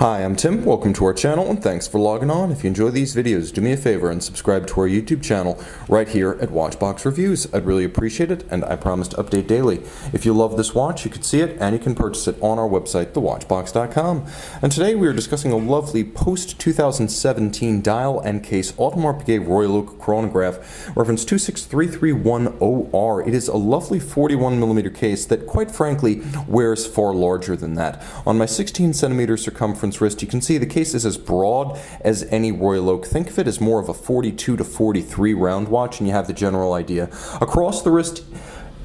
Hi, I'm Tim. Welcome to our channel and thanks for logging on. If you enjoy these videos, do me a favor and subscribe to our YouTube channel right here at Watchbox Reviews. I'd really appreciate it, and I promise to update daily. If you love this watch, you can see it and you can purchase it on our website, thewatchbox.com. And today we are discussing a lovely post-2017 dial and case Audemars Piguet Royal Oak Chronograph, reference 26331OR. It is a lovely 41mm case that, quite frankly, wears far larger than that. On my 16cm circumference wrist, you can see the case is as broad as any Royal Oak. Think of it as more of a 42 to 43 round watch, and you have the general idea. Across the wrist,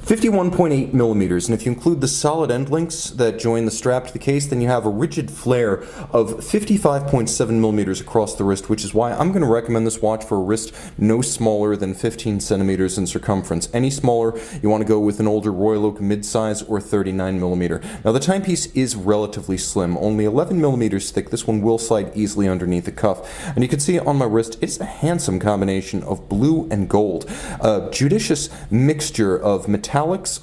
51.8 millimeters, and if you include the solid end links that join the strap to the case, then you have a rigid flare of 55.7 millimeters across the wrist, which is why I'm going to recommend this watch for a wrist no smaller than 15 centimeters in circumference. Any smaller, you want to go with an older Royal Oak midsize or 39 millimeter. Now the timepiece is relatively slim, only 11 millimeters thick. This one will slide easily underneath the cuff, and you can see on my wrist it's a handsome combination of blue and gold, a judicious mixture of metallics,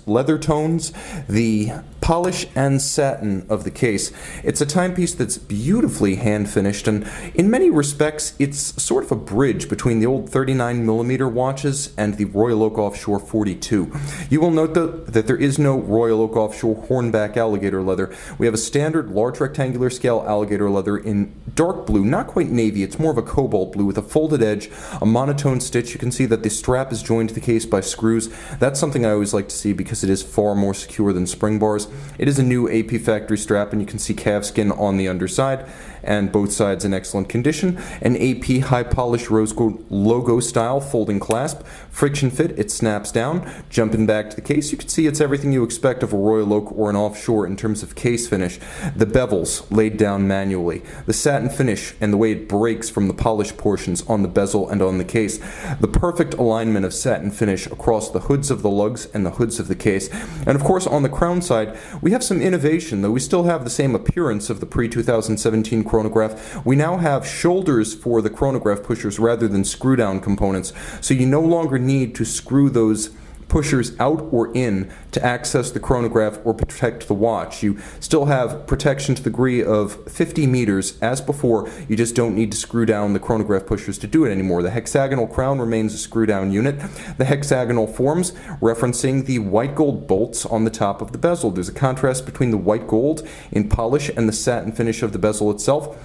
leather tones, the polish and satin of the case. It's a timepiece that's beautifully hand finished, and in many respects it's sort of a bridge between the old 39mm watches and the Royal Oak Offshore 42. You will note though that there is no Royal Oak Offshore hornback alligator leather. We have a standard large rectangular scale alligator leather in dark blue, not quite navy, it's more of a cobalt blue with a folded edge, a monotone stitch. You can see that the strap is joined to the case by screws. That's something I always like to see because it is far more secure than spring bars. It is a new AP factory strap, and you can see calf skin on the underside, and both sides in excellent condition. An AP high polish rose gold logo style folding clasp, friction fit, it snaps down. Jumping back to the case, you can see it's everything you expect of a Royal Oak or an offshore in terms of case finish. The bevels laid down manually, the satin finish and the way it breaks from the polished portions on the bezel and on the case, the perfect alignment of satin finish across the hoods of the lugs and the hoods of the case. And of course on the crown side we have some innovation, though we still have the same appearance of the pre-2017 chronograph. We now have shoulders for the chronograph pushers rather than screw down components, so you no longer need to screw those pushers out or in to access the chronograph or protect the watch. You still have protection to the degree of 50 meters as before. You just don't need to screw down the chronograph pushers to do it anymore. The hexagonal crown remains a screw down unit. The hexagonal forms referencing the white gold bolts on the top of the bezel. There's a contrast between the white gold in polish and the satin finish of the bezel itself.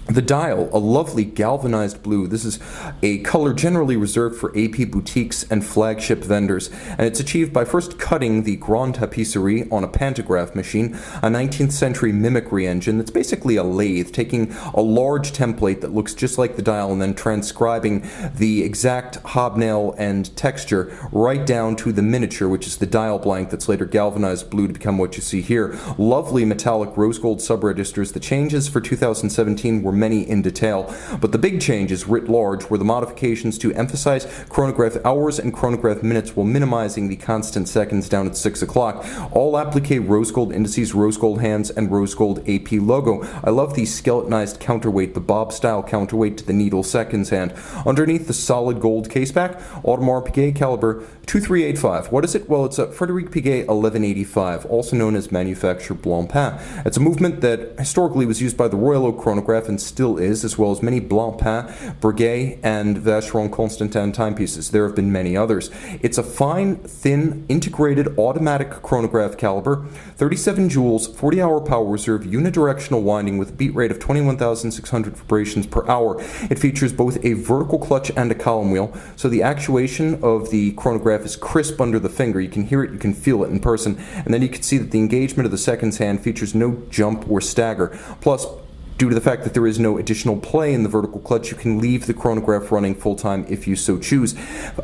The dial, a lovely galvanized blue. This is a color generally reserved for AP boutiques and flagship vendors, and it's achieved by first cutting the Grande Tapisserie on a pantograph machine, a 19th century mimicry engine that's basically a lathe, taking a large template that looks just like the dial and then transcribing the exact hobnail and texture right down to the miniature, which is the dial blank that's later galvanized blue to become what you see here. Lovely metallic rose gold subregisters. The changes for 2017 were many in detail, but the big changes writ large were the modifications to emphasize chronograph hours and chronograph minutes while minimizing the constant seconds down at 6 o'clock. All applique rose gold indices, rose gold hands, and rose gold AP logo. I love the skeletonized counterweight, the bob style counterweight to the needle seconds hand. Underneath the solid gold caseback, Audemars Piguet caliber 2385. What is it? Well, it's a Frederic Piguet 1185, also known as manufacture Blancpain. It's a movement that historically was used by the Royal Oak Chronograph and still is, as well as many Blancpain, Breguet, and Vacheron Constantin timepieces. There have been many others. It's a fine, thin, integrated automatic chronograph caliber, 37 joules, 40-hour power reserve, unidirectional winding with a beat rate of 21,600 vibrations per hour. It features both a vertical clutch and a column wheel, so the actuation of the chronograph is crisp under the finger. You can hear it, you can feel it in person, and then you can see that the engagement of the seconds hand features no jump or stagger. Plus, due to the fact that there is no additional play in the vertical clutch, you can leave the chronograph running full-time if you so choose.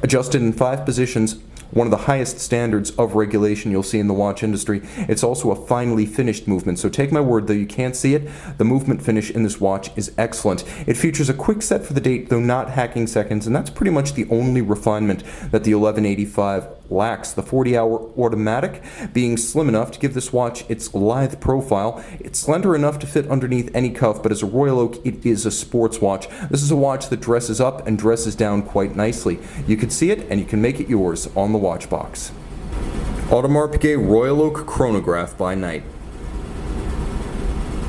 Adjusted in 5 positions, one of the highest standards of regulation you'll see in the watch industry. It's also a finely finished movement, so take my word, though you can't see it, the movement finish in this watch is excellent. It features a quick set for the date, though not hacking seconds, and that's pretty much the only refinement that the 1185 lacks. The 40-hour automatic being slim enough to give this watch its lithe profile. It's slender enough to fit underneath any cuff, but as a Royal Oak, it is a sports watch. This is a watch that dresses up and dresses down quite nicely. You can see it and you can make it yours on the Watchbox. Audemars Piguet Royal Oak Chronograph by night.